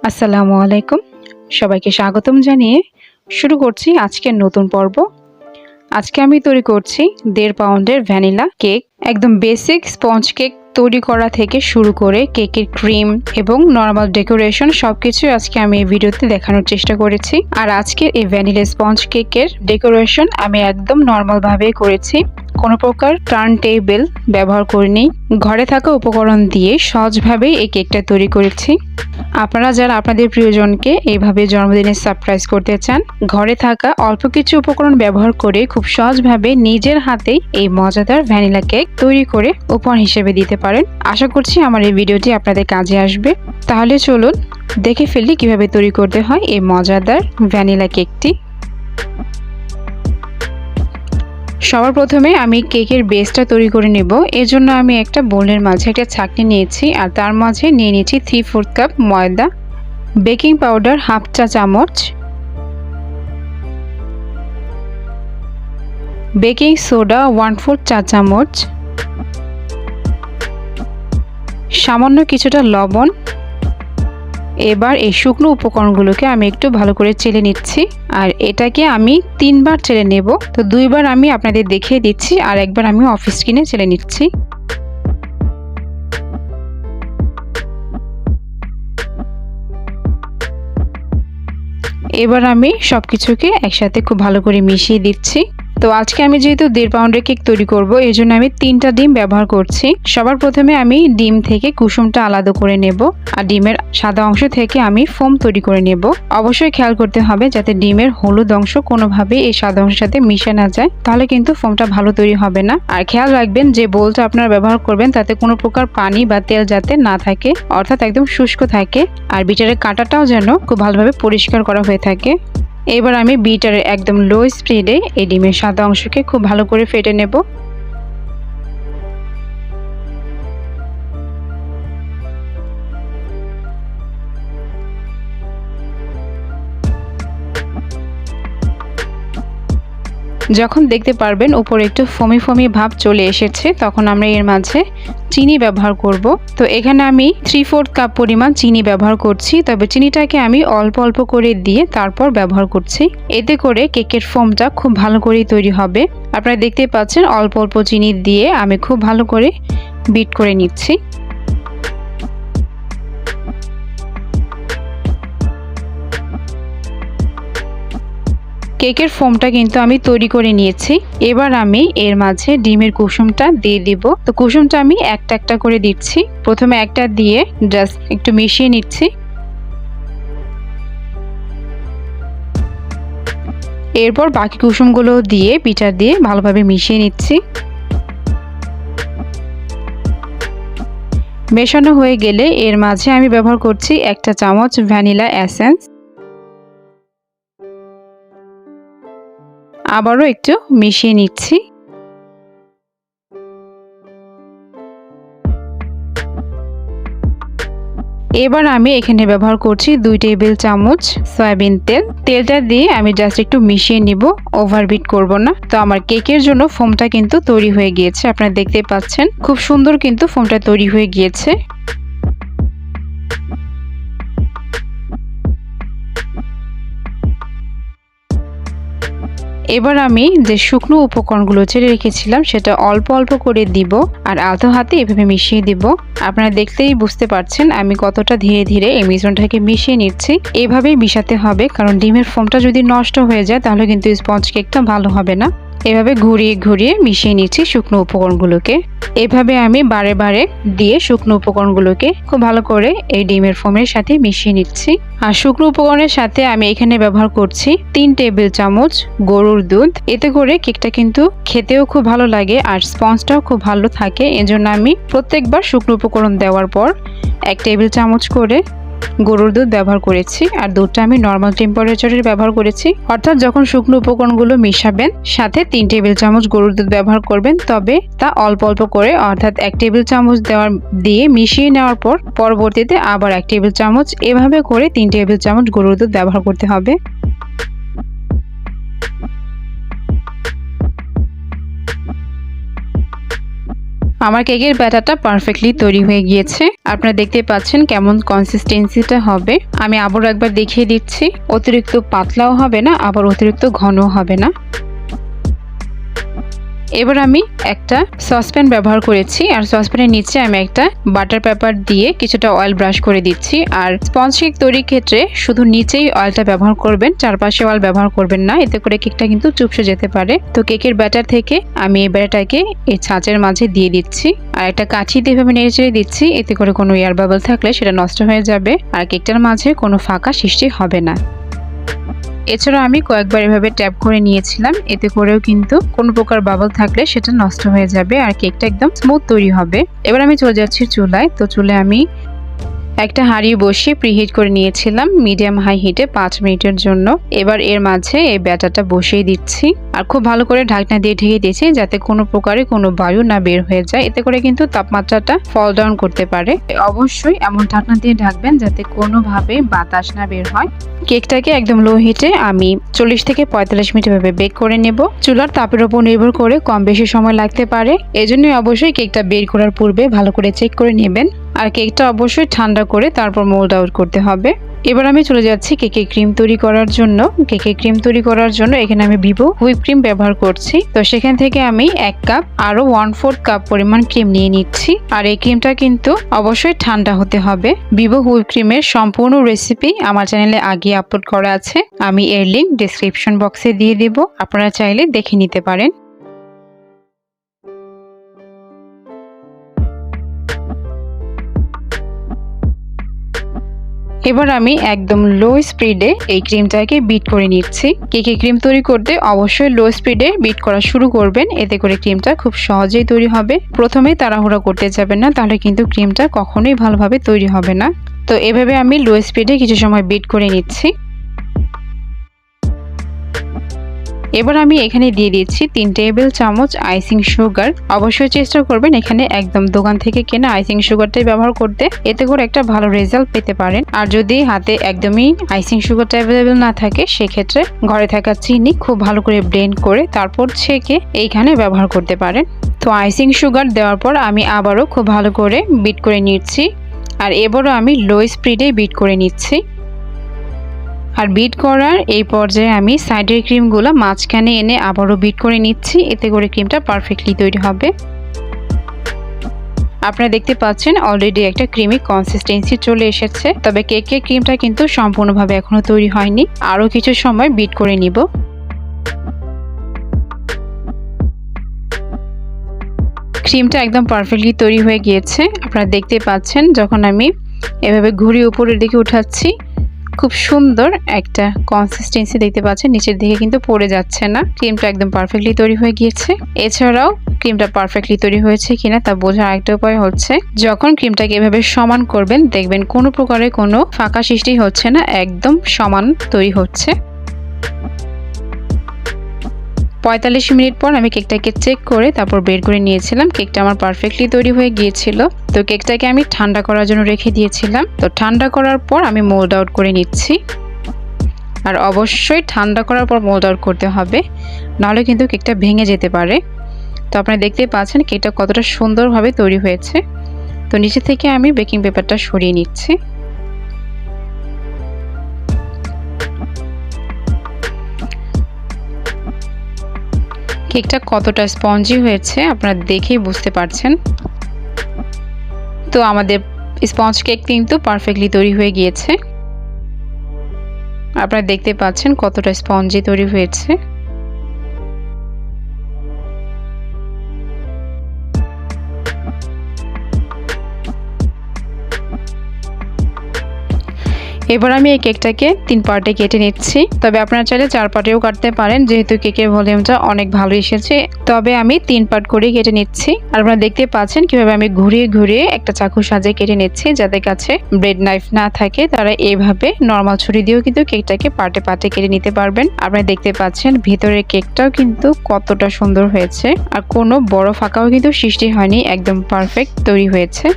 আসসালামু আলাইকুম। সবাইকে স্বাগতম জানিয়ে শুরু করছি আজকের নতুন পর্ব। আজকে আমি তৈরি করছি 1.5 পাউন্ডের ভ্যানিলা কেক। একদম বেসিক স্পঞ্জ কেক তৈরি করা থেকে শুরু করে কেকের ক্রিম এবং নর্মাল ডেকোরেশন সবকিছু আজকে আমি এই ভিডিওতে দেখানোর চেষ্টা করেছি। আর আজকের এই ভ্যানিলা স্পঞ্জ কেকের ডেকোরেশন আমি একদম নর্মাল ভাবেই করেছি, কোনো প্রকার টার্ন টেবিল ব্যবহার করিনি। ঘরে থাকা উপকরণ দিয়ে সহজভাবেই এই কেকটা তৈরি করেছি। আপনারা যারা আপনাদের প্রিয়জনকে এইভাবে জন্মদিনে সারপ্রাইজ করতে চান, ঘরে থাকা অল্প কিছু উপকরণ ব্যবহার করে খুব সহজভাবে নিজের হাতেই এই মজাদার ভ্যানিলা কেক তৈরি করে উপহার হিসেবে দিতে পারেন। আশা করছি আমার এই ভিডিওটি আপনাদের কাজে আসবে। তাহলে চলুন দেখে ফেলি কিভাবে তৈরি করতে হয় এই মজাদার ভ্যানিলা কেকটি। সবার প্রথমে আমি কেকের বেসটা তৈরি করে নেব। এর জন্য আমি একটা বোলের মাঝে একটা ছাঁকনি নিয়েছি আর তার মাঝে নিয়ে নিয়েছি 3/4 কাপ ময়দা, বেকিং পাউডার 1/2 চা চামচ, বেকিং সোডা 1/4 চা চামচ, সামান্য কিছুটা লবণ। এবার এই শুকনো উপকরণগুলোকে আমি একটু ভালো করে চেলে নিচ্ছি, আর এটাকে আমি 3 বার চেলে নেব। তো 2 বার আমি আপনাদের দেখিয়ে দিচ্ছি আর একবার আমি অফিস স্ক্রিনে চেলে নিচ্ছি। এবার আমি সবকিছুকে একসাথে খুব ভালো করে মিশিয়ে দিচ্ছি। তো আজকে আমি যেহেতু 1.5 পাউন্ডের কেক তৈরি করব, এই জন্য আমি 3টা ডিম ব্যবহার করছি। সবার প্রথমে আমি ডিম থেকে কুসুমটা আলাদা করে নেব আর ডিমের সাদা অংশ থেকে আমি ফোম তৈরি করে নেব। অবশ্যই খেয়াল করতে হবে যাতে ডিমের হলুদ অংশ কোনোভাবে এই সাদা অংশের সাথে মিশে না যায়, তাহলে কিন্তু ফোমটা ভালো তৈরি হবে না। আর খেয়াল রাখবেন যে বোলটা আপনারা ব্যবহার করবেন তাতে কোনো প্রকার পানি বা তেল যাতে না থাকে, অর্থাৎ একদম শুষ্ক থাকে। আর বিটারের কাঁটাটাও যেন খুব ভালোভাবে পরিষ্কার করা হয়ে থাকে। এবার আমি বিটারের একদম লো স্পিডে এই ডিমের সাদা অংশকে খুব ভালো করে ফেটে নেব। যখন দেখতে পারবেন উপরে একটু ফমি ফমি ভাব চলে এসেছে, তখন আমরা এর মাঝে চিনি ব্যবহার করব। তো এখানে আমি 3/4 কাপ পরিমাণ চিনি ব্যবহার করছি, তবে চিনিটাকে আমি অল্প অল্প করে দিয়ে তারপর ব্যবহার করছি। এতে করে কেকের ফোমটা খুব ভালো করেই তৈরি হবে। আপনারা দেখতে পাচ্ছেন অল্প অল্প চিনি দিয়ে আমি খুব ভালো করে বিট করে নিচ্ছি। কেকের ফোমটা কিন্তু আমি তৈরি করে নিয়েছি। এবার আমি এর মাঝে ডিমের কুসুমটা দিয়ে দিব। তো কুসুমটা আমি একটা একটা করে দিচ্ছি। প্রথমে একটা দিয়ে জাস্ট একটু মিশিয়ে নিচ্ছি। এরপর বাকি কুসুমগুলো দিয়ে বিটার দিয়ে ভালোভাবে মিশিয়ে নিচ্ছি। মেশানো হয়ে গেলে এর মাঝে আমি ব্যবহার করছি 1 চা চামচ ভ্যানিলা এসেন্স। আবারও একটু মিশিয়ে নিচ্ছি। এবার আমি এখানে ব্যবহার করছি 2 টেবিল চামচ সয়াবিন তেল। তেলটা দিয়ে আমি জাস্ট একটু মিশিয়ে নিব, ওভারবিট করব না। তো আমার কেকের জন্য ফোমটা কিন্তু তৈরি হয়ে গিয়েছে, আপনারা দেখতে পাচ্ছেন খুব সুন্দর কিন্তু ফোমটা তৈরি হয়ে গিয়েছে। এবার আমি যে শুকনো উপকরণগুলো ছেড়ে রেখেছিলাম সেটা অল্প অল্প করে দিব আর আলতো হাতে এভাবে মিশিয়ে দিব। আপনারা দেখতেই বুঝতে পারছেন আমি কতটা ধীরে ধীরে এই মিশ্রণটাকে মিশিয়ে নিচ্ছি। এভাবেই মিশাতে হবে, কারণ ডিমের ফোমটা যদি নষ্ট হয়ে যায় তাহলে কিন্তু স্পঞ্জ কেকটা ভালো হবে না। এভাবে ঘুরিয়ে ঘুরিয়ে মিশিয়ে নিচ্ছি শুকনো উপকরণগুলোকে। এভাবে আমি বারে বারে দিয়ে শুকনো উপকরণগুলোকে খুব ভালো করে এই ডিমের ফোমের সাথে মিশিয়ে নিচ্ছি। আর শুকনো উপকরণের সাথে আমি এখানে ব্যবহার করছি 3 টেবিল চামচ গরুর দুধ। এতে করে কেকটা কিন্তু খেতেও খুব ভালো লাগে আর স্পঞ্জটাও খুব ভালো থাকে। এজন্য আমি প্রত্যেকবার শুকনো উপকরণ দেওয়ার পর 1 টেবিল চামচ করে গরুর দুধ ব্যবহার করেছি। আর দুধটা আমি নর্মাল টেম্পারেচারের ব্যবহার করেছি, অর্থাৎ যখন শুকনো উপকরণগুলো মিশাবেন সাথে 3 টেবিল চামচ গরুর দুধ ব্যবহার করবেন, তবে তা অল্প অল্প করে, অর্থাৎ 1 টেবিল চামচ দিয়ে মিশিয়ে নেওয়ার পর পরবর্তীতে আবার 1 টেবিল চামচ, এভাবে করে 3 টেবিল চামচ গরুর দুধ ব্যবহার করতে হবে। আমার কেকের ব্যাটারটা পারফেক্টলি তৈরি হয়ে গিয়েছে। আপনারা দেখতে পাচ্ছেন কেমন কনসিস্টেন্সিটা হবে। আমি আবারও একবার দেখিয়ে দিচ্ছি, অতিরিক্ত পাতলাও হবে না, আবার অতিরিক্ত ঘনও হবে না। এবার আমি একটা সসপ্যান ব্যবহার করেছি, আর সসপ্যানের নিচে আমি একটা বাটার পেপার দিয়ে কিছুটা অয়েল ব্রাশ করে দিচ্ছি। আর স্পঞ্জ কেক তৈরির ক্ষেত্রে শুধু নিচেই অয়েলটা ব্যবহার করবেন, চারপাশে অয়েল ব্যবহার করবেন না, এতে করে কেকটা কিন্তু চুপসে যেতে পারে। তো কেকের ব্যাটার থেকে আমি এই ব্যাটারটাকে এই ছাঁচের মাঝে দিয়ে দিচ্ছি, আর একটা কাঠি দিয়ে এভাবে নেড়ে চেড়ে দিচ্ছি, এতে করে কোনো এয়ার বাবল থাকলে সেটা নষ্ট হয়ে যাবে আর কেকটার মাঝে কোনো ফাঁকা সৃষ্টি হবে না। এছাড়া আমি কয়েকবার এভাবে ট্যাপ করে নিয়েছিলাম, এতে করেও কিন্তু কোনো প্রকার বাবল থাকলে সেটা নষ্ট হয়ে যাবে আর কেকটা একদম স্মুথ তৈরি হবে। এবার আমি চলে যাচ্ছি চুলায়। তো চুলায় আমি একটা হাঁড়ি বসিয়ে প্রিহিট করে নিয়েছিলাম মিডিয়াম হাই হিটে 5 মিনিটের জন্য। এবার এর মাঝে এই ব্যাটারটা বসিয়ে দিচ্ছি, আর খুব ভালো করে ঢাকনা দিয়ে ঢেকে দিয়েছি যাতে কোনো প্রকারে কোনো বায়ু না বের হয়ে যায়, এতে করে কিন্তু তাপমাত্রাটা ফল ডাউন করতে পারে। অবশ্যই এমন ঢাকনা দিয়ে ঢাকবেন যাতে কোনোভাবে বাতাস না বের হয়। কেকটাকে একদম লো হিটে আমি 40 থেকে 45 মিনিট এভাবে বেক করে নেব। চুলার তাপের উপর নির্ভর করে কম বেশি সময় লাগতে পারে, এজন্য অবশ্যই কেকটা বের করার পূর্বে ভালো করে চেক করে নেবেন। আর কেকটা অবশ্যই ঠান্ডা করে তারপর মোল্ড আউট করতে হবে। এবার আমি চলে যাচ্ছি কেকের ক্রিম তৈরি করার জন্য। কেকের ক্রিম তৈরি করার জন্য এখানে আমি ভিভো হুইপ ক্রিম ব্যবহার করছি। তো সেখান থেকে আমি 1 কাপ আরো 1/4 কাপ পরিমাণ ক্রিম নিয়ে নিচ্ছি। আর এই ক্রিমটা কিন্তু অবশ্যই ঠান্ডা হতে হবে। ভিভো হুইপ ক্রিমের সম্পূর্ণ রেসিপি আমার চ্যানেলে আগে আপলোড করা আছে, আমি এর লিংক ডেসক্রিপশন বক্সে দিয়ে দেব, আপনারা চাইলে দেখে নিতে পারেন। এবার আমি একদম লো স্পিডে এই ক্রিমটাকে বিট করে নিচ্ছি। কেকের ক্রিম তৈরি করতে অবশ্যই লো স্পিডে বিট করা শুরু করবেন, এতে করে ক্রিমটা খুব সহজেই তৈরি হবে। প্রথমেই তাড়াহুড়া করতে যাবেন না, তাহলে কিন্তু ক্রিমটা কখনোই ভালোভাবে তৈরি হবে না। তো এভাবে আমি লো স্পিডে কিছু সময় বিট করে নিচ্ছি। এবার আমি এখানে দিয়ে দিচ্ছি 3 টেবিল চামচ আইসিং সুগার। অবশ্যই চেষ্টা করবেন এখানে একদম দোকান থেকে কেনা আইসিং সুগারটাই ব্যবহার করতে, এতে করে একটা ভালো রেজাল্ট পেতে পারেন। আর যদি হাতে একদমই আইসিং সুগারটা অ্যাভেলেবেল না থাকে, সেক্ষেত্রে ঘরে থাকা চিনি খুব ভালো করে ব্লেন্ড করে তারপর ছেঁকে এইখানে ব্যবহার করতে পারেন। তো আইসিং সুগার দেওয়ার পর আমি আবারও খুব ভালো করে বিট করে নিচ্ছি, আর এবারও আমি লো স্পিডে বিট করে নিচ্ছি। আর বিট করার এই পর্যায়ে আমি সাইডের ক্রিমগুলো মাঝখানে এনে আবারও বিট করে নিচ্ছি, এতে করে ক্রিমটা পারফেক্টলি তৈরি হবে। আপনারা দেখতে পাচ্ছেন অলরেডি একটা ক্রিমি কনসিস্টেন্সি চলে এসেছে, তবে কেকের ক্রিমটা কিন্তু সম্পূর্ণভাবে এখনো তৈরি হয়নি, আরও কিছু সময় বিট করে নিব। ক্রিমটা একদম পারফেক্টলি তৈরি হয়ে গিয়েছে। আপনারা দেখতে পাচ্ছেন যখন আমি এভাবে ঘুরিয়ে উপরের দিকে উঠাচ্ছি, খুব সুন্দর একটা কনসিস্টেন্সি দেখতে পাচ্ছেন, নিচের দিকে কিন্তু পড়ে যাচ্ছে না। ক্রিমটা একদম পারফেক্টলি তৈরি হয়ে গিয়েছে। এছাড়াও ক্রিমটা পারফেক্টলি তৈরি হয়েছে কিনা তা বোঝার আরেকটা উপায় হচ্ছে, যখন ক্রিমটাকে এভাবে সমান করবেন দেখবেন কোনো প্রকারে কোনো ফাঁকা সৃষ্টি হচ্ছে না, একদম সমান তৈরি হচ্ছে। 45 মিনিট পর আমি কেকটাকে চেক করে তারপর বের করে নিয়েছিলাম। কেকটা আমার পারফেক্টলি তৈরি হয়ে গিয়েছিল। তো কেকটাকে আমি ঠান্ডা করার জন্য রেখে দিয়েছিলাম। তো ঠান্ডা করার পর আমি মোল্ড আউট করে নিচ্ছি, আর অবশ্যই ঠান্ডা করার পর মোল্ড আউট করতে হবে, নাহলে কিন্তু কেকটা ভেঙে যেতে পারে। তো আপনারা দেখতেই পাচ্ছেন কেকটা কতটা সুন্দরভাবে তৈরি হয়েছে। তো নিচে থেকে আমি বেকিং পেপারটা সরিয়ে নিচ্ছি। কেকটা কতটা স্পঞ্জি হয়েছে আপনারা দেখেই বুঝতে পারছেন। তো আমাদের স্পঞ্জ কেক কিন্তু পারফেক্টলি তৈরি হয়ে গিয়েছে। আপনারা দেখতে পাচ্ছেন কতটা স্পঞ্জি তৈরি হয়েছে। এবার আমি এই কেকটাকে 3 পার্টে কেটে নিচ্ছি, তবে আপনারা চাইলে 4 পার্টেও কাটতে পারেন, যেহেতু কেকের ভলিউমটা অনেক ভালো এসেছে। তবে আমি 3 পার্ট করে কেটে নিচ্ছি। আর আপনারা দেখতে পাচ্ছেন কিভাবে আমি ঘুরিয়ে ঘুরিয়ে একটা চাকুর সাহায্যে কেটে নিচ্ছি। যাদের কাছে ব্রেড নাইফ না থাকে তারা এইভাবে নর্মাল ছুরি দিয়েও কিন্তু কেকটাকে পার্টে পার্টে কেটে নিতে পারবেন। আপনারা দেখতে পাচ্ছেন ভিতরের কেকটাও কিন্তু কতটা সুন্দর হয়েছে, আর কোনো বড় ফাঁকাও কিন্তু সৃষ্টি হয়নি, একদম পারফেক্ট তৈরি হয়েছে।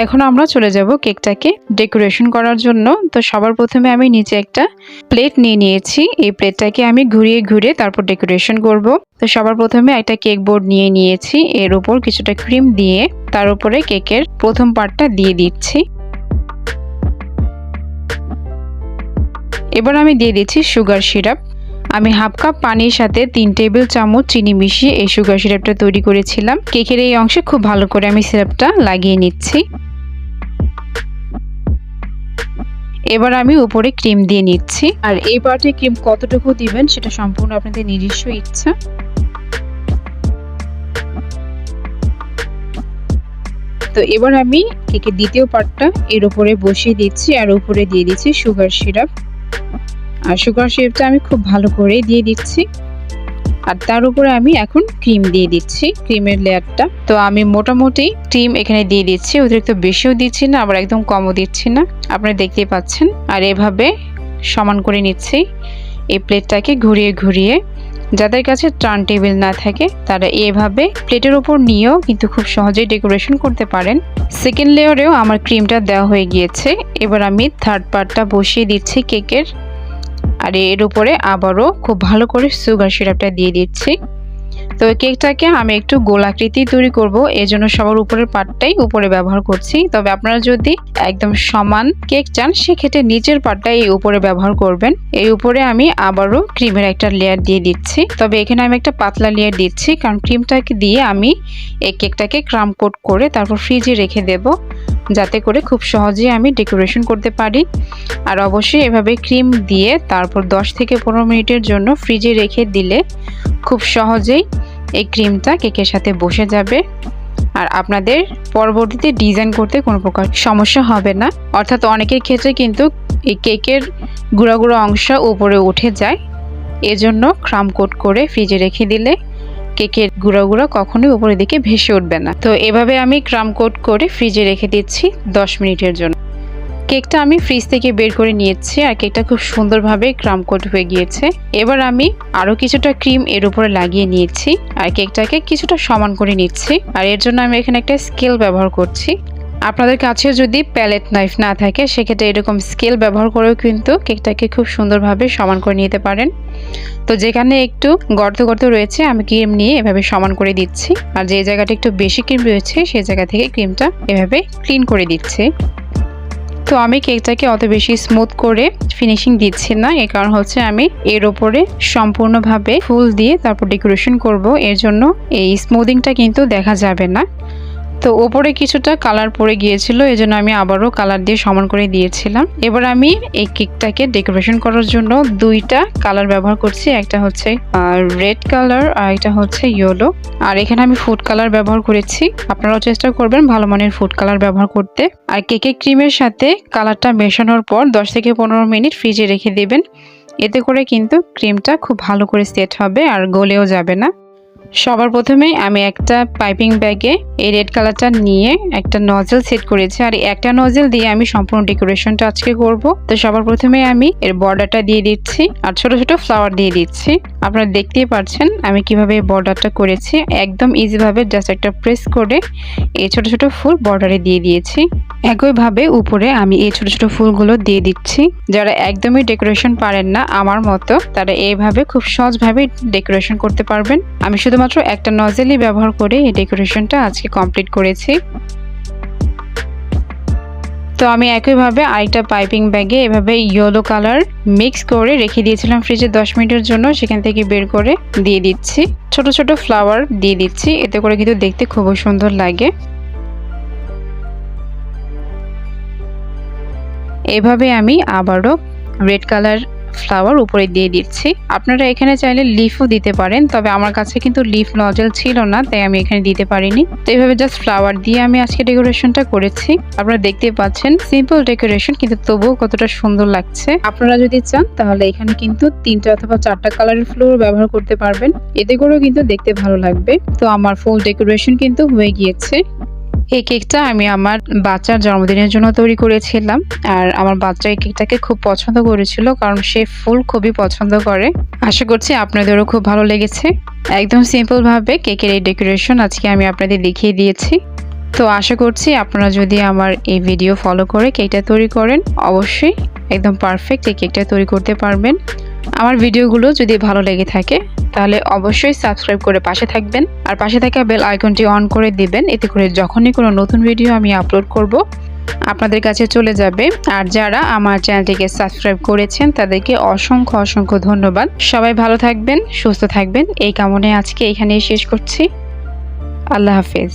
এখন আমরা চলে যাব কেকটাকে ডেকোরেশন করার জন্য। তো সবার প্রথমে আমি নিচে একটা প্লেট নিয়ে নিয়েছি। এই প্লেটটাকে আমি ঘুরিয়ে ঘুরিয়ে তারপর ডেকোরেশন করব। তো সবার প্রথমে একটা কেক বোর্ড নিয়ে নিয়েছি, এর উপর কিছুটা ক্রিম দিয়ে তার উপরে কেকের প্রথম পার্টটা দিয়ে দিচ্ছি। এবার আমি দিয়ে দিচ্ছি সুগার সিরাপ। আমি হাফ কাপ পানির সাথে 3 টেবিল চামচ চিনি মিশিয়ে এই সুগার সিরাপটা তৈরি করেছিলাম। কেকের এই অংশে খুব ভালো করে আমি সিরাপটা লাগিয়ে নিচ্ছি। এবার আমি উপরে ক্রিম দিয়ে নিচ্ছি, আর এই পার্টে ক্রিম কতটুকু দিবেন সেটা সম্পূর্ণ আপনাদের নিজস্ব ইচ্ছা। তো এবার আমি কেকের দ্বিতীয় পার্টটা এর উপরে বসিয়ে দিচ্ছি আর উপরে দিয়ে দিচ্ছি সুগার সিরাপ। আর সুগার সিরাপটা আমি খুব ভালো করে দিয়ে দিচ্ছি, আর তার উপরে আমি এখন ক্রিম দিয়ে দিচ্ছি, ক্রিমের লেয়ারটা। তো আমি মোটামুটি ক্রিম এখানে দিয়ে দিচ্ছি, অতিরিক্ত বেশিও দিচ্ছি না আবার একদম কমও দিচ্ছি না, আপনারা দেখতেই পাচ্ছেন। আর এভাবে সমান করে নিচ্ছি এই প্লেটটাকে ঘুরিয়ে ঘুরিয়ে। যাদের কাছে টার্ন টেবিল না থাকে তারা এভাবে প্লেটের উপর নিয়েও কিন্তু খুব সহজেই ডেকোরেশন করতে পারেন। সেকেন্ড লেয়ারেও আমার ক্রিমটা দেওয়া হয়ে গিয়েছে। এবার আমি থার্ড পার্টটা বসিয়ে দিচ্ছি কেকের, আর এর উপরে আবারও খুব ভালো করে সুগার সিরাপটা দিয়ে দিচ্ছি। তো কেকটাকে আমি একটু গোলাকৃতি তৈরি করব, এজন্য সবার উপরের পার্টটাই উপরে ব্যবহার করছি। তবে আপনারা যদি একদম সমান কেক চান সেক্ষেত্রে নিচের পার্টটা এই উপরে ব্যবহার করবেন। এই উপরে আমি আবারও ক্রিমের একটা লেয়ার দিয়ে দিচ্ছি, তবে এখানে আমি একটা পাতলা লেয়ার দিচ্ছি কারণ ক্রিমটাকে দিয়ে আমি এই কেকটাকে ক্রাম কোট করে তারপর ফ্রিজে রেখে দেব, যাতে করে খুব সহজেই আমি ডেকোরেশন করতে পারি। আর অবশ্যই এভাবে ক্রিম দিয়ে তারপর 10 থেকে 15 মিনিটের জন্য ফ্রিজে রেখে দিলে খুব সহজেই এই ক্রিমটা কেকের সাথে বসে যাবে, আর আপনাদের পরবর্তীতে ডিজাইন করতে কোনো প্রকার সমস্যা হবে না। অর্থাৎ অনেকের ক্ষেত্রে কিন্তু এই কেকের গুঁড়া গুঁড়া অংশ উপরে উঠে যায়, এজন্য ক্রাম কোট করে ফ্রিজে রেখে দিলে কেকের গুঁড়া গুঁড়া কখনোই উপরের দিকে ভেসে উঠবে না। তো এভাবে আমি ক্রাম কোট করে ফ্রিজে রেখে দিচ্ছি 10 মিনিটের জন্য। কেকটা আমি ফ্রিজ থেকে বের করে নিয়েছি, আর কেকটা খুব সুন্দরভাবে ক্রাম কোট হয়ে গিয়েছে। এবার আমি আরও কিছুটা ক্রিম এর উপরে লাগিয়ে নিয়েছি আর কেকটাকে কিছুটা সমান করে নিচ্ছি। আর এর জন্য আমি এখানে একটা স্কেল ব্যবহার করছি। আপনাদের কাছে যদি প্যালেট নাইফ না থাকে সেক্ষেত্রে এরকম স্কেল ব্যবহার করেও কিন্তু কেকটাকে খুব সুন্দরভাবে সমান করে নিতে পারেন। তো যেখানে একটু গর্ত গর্ত রয়েছে আমি ক্রিম নিয়ে এভাবে সমান করে দিচ্ছি, আর যে জায়গাটা একটু বেশি ক্রিম রয়েছে সেই জায়গা থেকে ক্রিমটা এভাবে ক্লিন করে দিচ্ছি। তো আমি কেকটাকে অত বেশি স্মুথ করে ফিনিশিং দিচ্ছি না, এর কারণ হচ্ছে আমি এর ওপরে সম্পূর্ণভাবে ফুল দিয়ে তারপর ডেকোরেশন করব, এর জন্য এই স্মুদিংটা কিন্তু দেখা যাবে না। তো ওপরে কিছুটা কালার পড়ে গিয়েছিল, এজন্য আমি আবারও কালার দিয়ে সমান করে দিয়েছিলাম। এবার আমি এই কেকটাকে ডেকোরেশন করার জন্য দুইটা কালার ব্যবহার করছি, একটা হচ্ছে রেড কালার আর একটা হচ্ছে ইয়েলো। আর এখানে আমি ফুড কালার ব্যবহার করেছি, আপনারাও চেষ্টা করবেন ভালো মানের ফুড কালার ব্যবহার করতে। আর কেকের ক্রিমের সাথে কালারটা মেশানোর পর 10 থেকে 15 মিনিট ফ্রিজে রেখে দেবেন, এতে করে কিন্তু ক্রিমটা খুব ভালো করে সেট হবে আর গলেও যাবে না। সবার প্রথমেই আমি একটা পাইপিং ব্যাগে এই রেড কালারটা নিয়ে একটা নজেল সেট করেছি, আর একটা নজেল দিয়ে আমি সম্পূর্ণ ডেকোরেশনটা আজকে করব। তো সবার প্রথমে আমি এর বর্ডারটা দিয়ে দিচ্ছি আর ছোট ছোট ফ্লাওয়ার দিয়ে দিচ্ছি। আপনারা দেখতেই পাচ্ছেন আমি কিভাবে এই বর্ডারটা করেছি, একদম ইজিভাবে জাস্ট একটা প্রেস করে এই ছোট ছোট ফুল বর্ডারে দিয়ে দিয়েছি। একইভাবে উপরে আমি এই ছোট ছোট ফুলগুলো দিয়ে দিচ্ছি। যারা একদমই ডেকোরেশন পারেন না আমার মতো, তারা এইভাবে খুব সহজভাবে ডেকোরেশন করতে পারবেন। আমি শুধুমাত্র একটা নজেলই ব্যবহার করে এই ডেকোরেশনটা আজকে কমপ্লিট করেছি। তো আমি একইভাবে আরেকটা পাইপিং ব্যাগে এভাবে ইয়েলো কালার মিক্স করে রেখে দিয়েছিলাম ফ্রিজে 10 মিনিটের জন্য, সেখান থেকে বের করে দিয়ে দিচ্ছি। ছোট ছোট ফ্লাওয়ার দিয়ে দিচ্ছি, এতে করে কিন্তু দেখতে খুবই সুন্দর লাগে। এভাবে আমি আবারও রেড কালার ফ্লাওয়ার উপরে দিয়ে দিচ্ছি। আপনারা এখানে চাইলে লিফও দিতে পারেন, তবে আমার কাছে কিন্তু লিফ নজেল ছিল না, তাই আমি এখানে দিতে পারিনি। তো এইভাবে জাস্ট ফ্লাওয়ার দিয়ে আমি আজকে ডেকোরেশনটা করেছি। আপনারা দেখতে পাচ্ছেন সিম্পল ডেকোরেশন, কিন্তু তবুও কতটা সুন্দর লাগছে। আপনারা যদি চান তাহলে এখানে কিন্তু 3টা অথবা 4টা কালারের ফ্লোর ব্যবহার করতে পারবেন, এতে করেও কিন্তু দেখতে ভালো লাগবে। তো আমার ফুল ডেকোরেশন কিন্তু হয়ে গিয়েছে। এই কেকটা আমি আমার বাচ্চার জন্মদিনের জন্য তৈরি করেছিলাম, আর আমার বাচ্চা এই কেকটাকে খুব পছন্দ করেছিল কারণ সে ফুল খুবই পছন্দ করে। আশা করছি আপনাদেরও খুব ভালো লেগেছে। একদম সিম্পল ভাবে কেকের এই ডেকোরেশন আজকে আমি আপনাদের দেখিয়ে দিয়েছি। তো আশা করছি আপনারা যদি আমার এই ভিডিও ফলো করে কেকটা তৈরি করেন, অবশ্যই একদম পারফেক্ট এই কেকটা তৈরি করতে পারবেন। আমার ভিডিওগুলো যদি ভালো লেগে থাকে তাহলে অবশ্যই সাবস্ক্রাইব করে পাশে থাকবেন, আর পাশে থাকা বেল আইকনটি অন করে দিবেন। এতে করে যখনই কোনো নতুন ভিডিও আমি আপলোড করব আপনাদের কাছে চলে যাবে। আর যারা আমার চ্যানেলটিকে সাবস্ক্রাইব করেছেন তাদেরকে অসংখ্য অসংখ্য ধন্যবাদ। সবাই ভালো থাকবেন, সুস্থ থাকবেন এই কামনায় আজকে এখানেই শেষ করছি। আল্লাহ হাফেজ।